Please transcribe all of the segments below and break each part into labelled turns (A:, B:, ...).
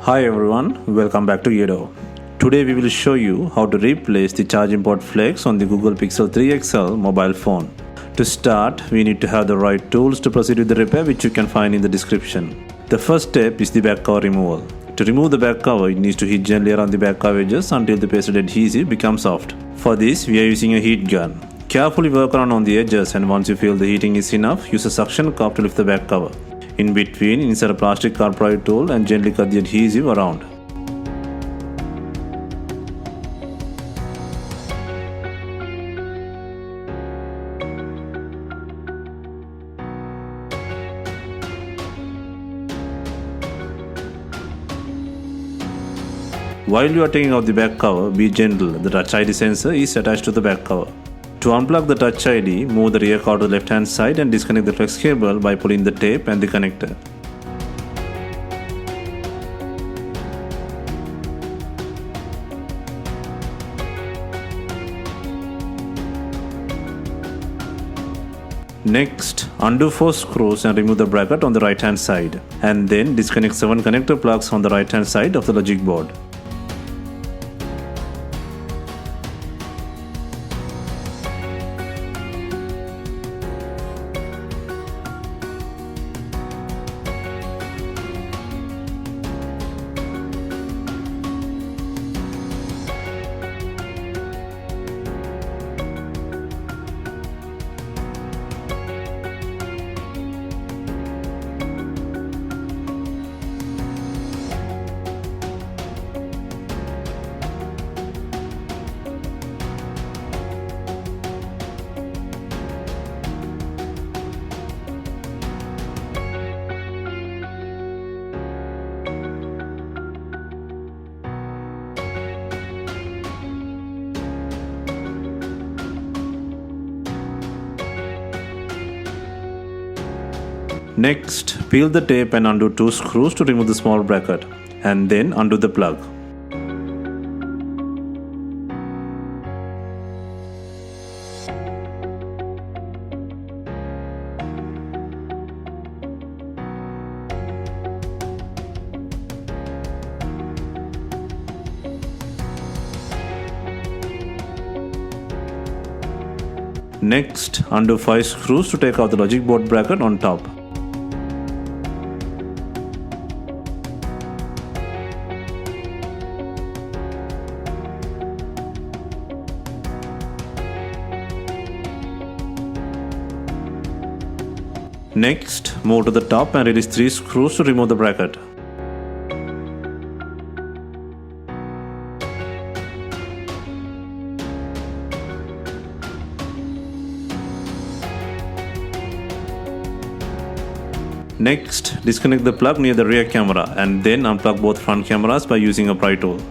A: Hi everyone, welcome back to Yedo. Today we will show you how to replace the charging port flex on the Google Pixel 3 XL mobile phone. To start, we need to have the right tools to proceed with the repair, which you can find in the description. The first step is the back cover removal. To remove the back cover, it needs to heat gently around the back cover edges until the pasted adhesive becomes soft. For this, we are using a heat gun. Carefully work around on the edges, and once you feel the heating is enough, use a suction cup to lift the back cover. In between, insert a plastic carpet tool and gently cut the adhesive around. While you are taking out the back cover, be gentle. The Touch ID sensor is attached to the back cover. To unplug the Touch ID, move the rear cover to the left hand side and disconnect the flex cable by pulling the tape and the connector. Next, undo 4 screws and remove the bracket on the right hand side, and then disconnect 7 connector plugs on the right hand side of the logic board. Next, peel the tape and undo 2 screws to remove the small bracket, and then undo the plug. Next, undo 5 screws to take out the logic board bracket on top. Next, move to the top and release 3 screws to remove the bracket. Next, disconnect the plug near the rear camera and then unplug both front cameras by using a pry tool.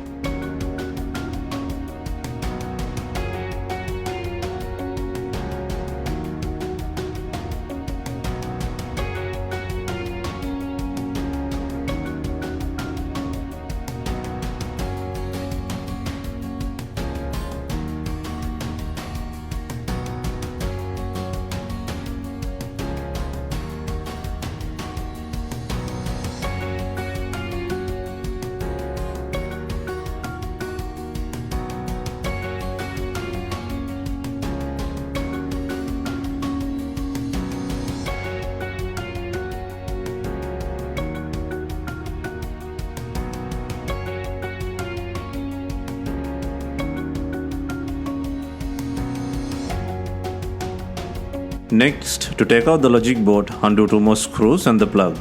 A: Next, to take out the logic board, undo 2 more screws and the plug.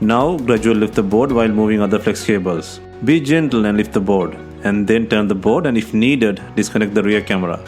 A: Now, gradually lift the board while moving other flex cables. Be gentle and lift the board, and then turn the board, and if needed, disconnect the rear camera.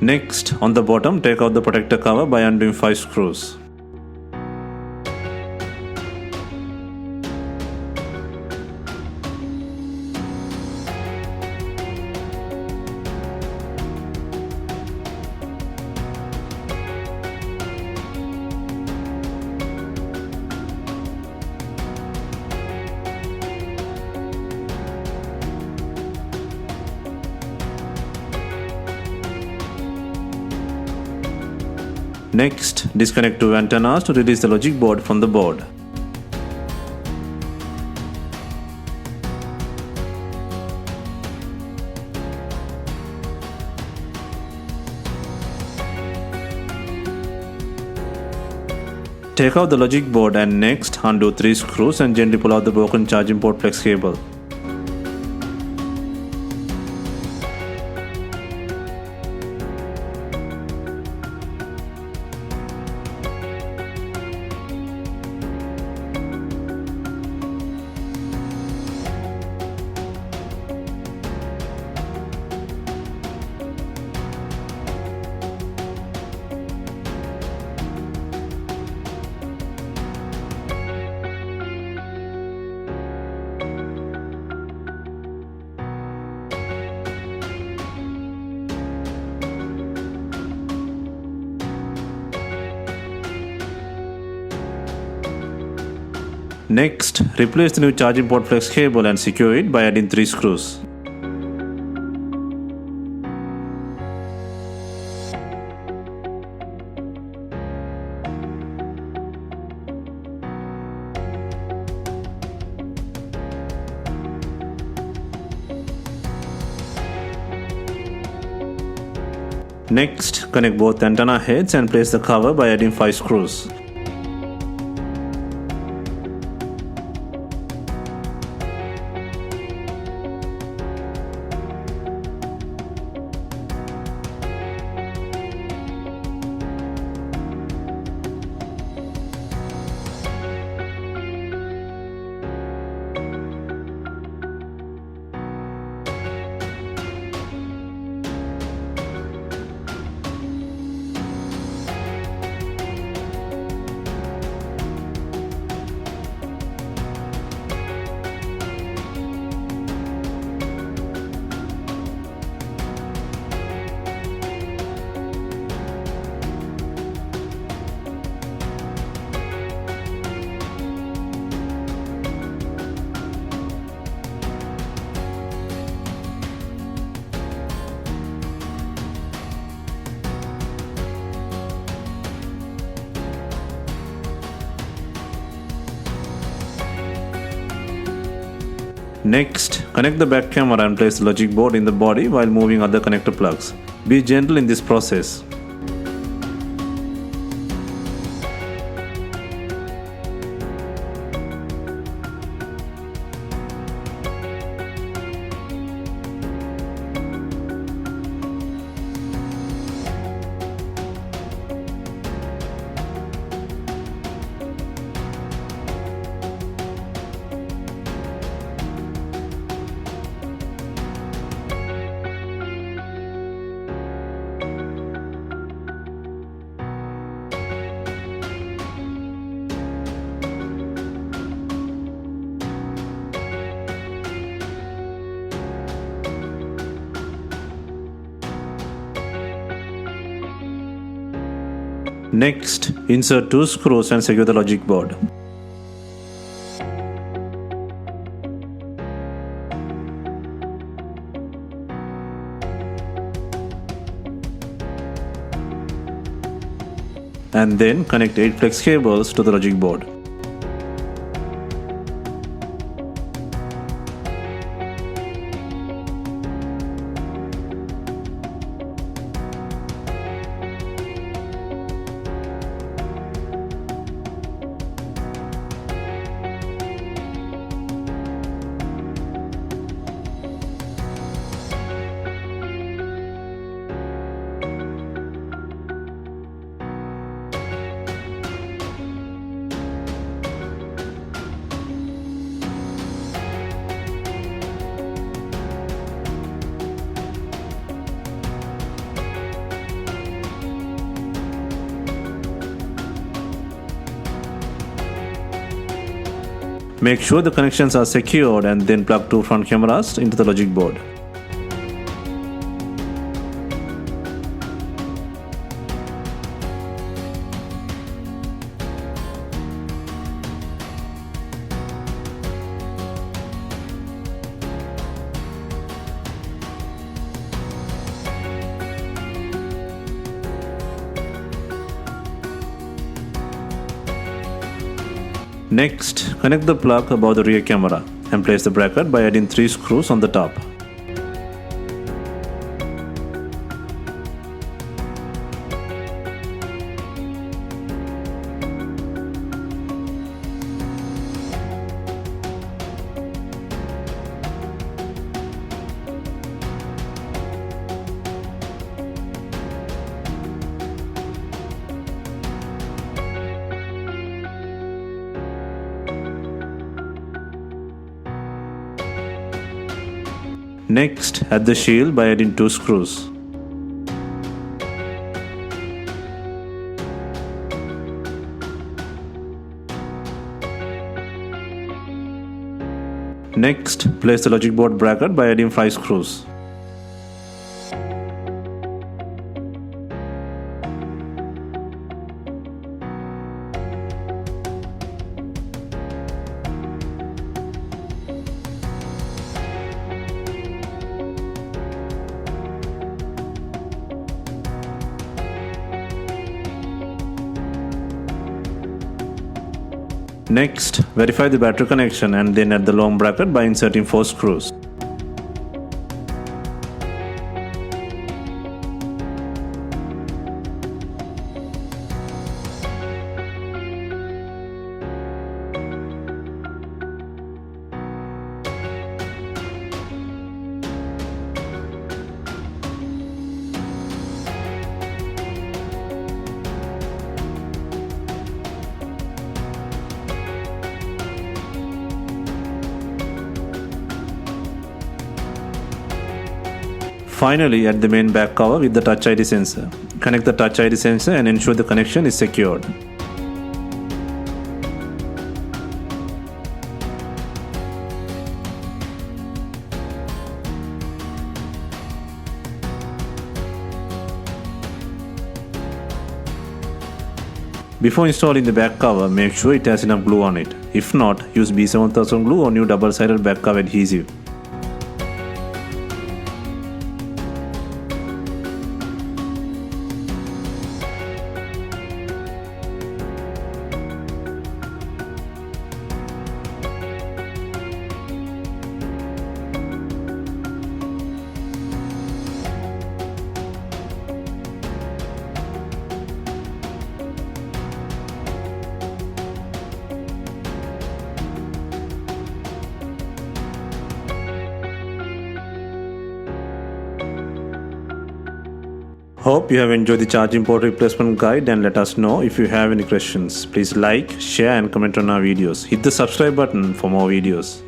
A: Next, on the bottom, take out the protector cover by undoing 5 screws. Next, disconnect 2 antennas to release the logic board from the board. Take out the logic board and next undo 3 screws and gently pull out the broken charging port flex cable. Next, replace the new charging port flex cable and secure it by adding 3 screws. Next, connect both antenna heads and place the cover by adding 5 screws. Next, connect the back camera and place the logic board in the body while moving other connector plugs. Be gentle in this process. Next, insert 2 screws and secure the logic board. And then connect 8 flex cables to the logic board. Make sure the connections are secured and then plug two front cameras into the logic board. Next, connect the plug above the rear camera and place the bracket by adding 3 screws on the top. Next, add the shield by adding 2 screws. Next, place the logic board bracket by adding 5 screws. Next, verify the battery connection and then add the long bracket by inserting 4 screws. Finally, add the main back cover with the Touch ID sensor. Connect the Touch ID sensor and ensure the connection is secured. Before installing the back cover, make sure it has enough glue on it. If not, use B7000 glue or new double-sided back cover adhesive. Hope you have enjoyed the charging port replacement guide, and let us know if you have any questions. Please like, share and comment on our videos. Hit the subscribe button for more videos.